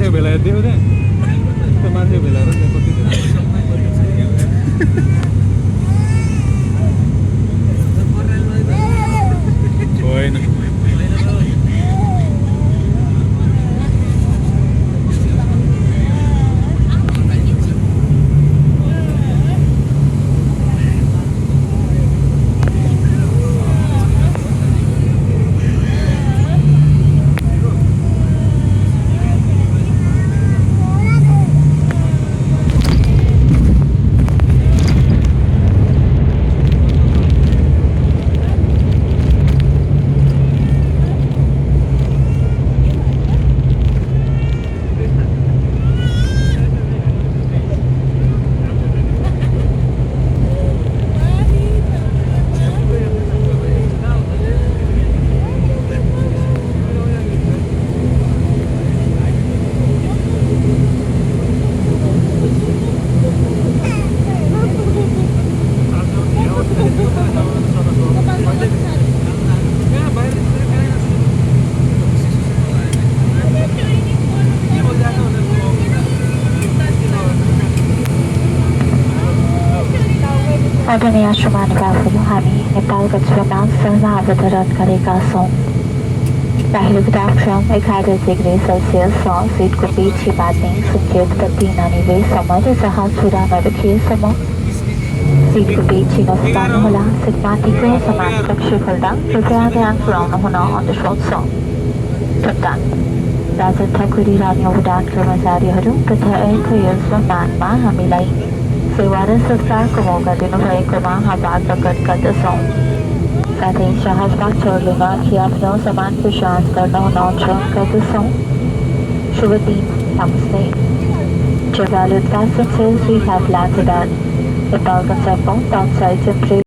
मान्छेको भेला हेरिदियो त्यहाँ त्यो मान्छेको भेला र त्यहाँ कति होइन आदरणीय श्रीमानबाबुहरू हामी नेपाल गठबन्धन सहमा अवतरण गरेका छौँ। पहिलो तापक्रम 11 डिग्री सेल्सियस छ। सिटको पिछे बाँध्ने सङ्केत बत्ती ननिभेसम्म र जहाज पुरा नदेखिएसम्म सिटको पिछे नसुताउनुहोला। सिटमाथिको समान कक्ष खोल्दा कृपया ध्यान पुर्याउनुहुन अनुरोध छ। कप्तान राजा ठकुरी र अन्य उडान कर्मचारीहरू प्रत्येक यस विमानमा हामीलाई सेवा र सत्कारको मौका दिनुभएकोमा आभार प्रकट गर्दछौँ। साथै जहाजमा चढ्नुमा अघि आफ्नो सामानको जाँच गर्न अनुरोध गर्दछौँ। शुभ दिन, नमस्ते। Travel with passengers, we have landed at Nepal Concept outside Central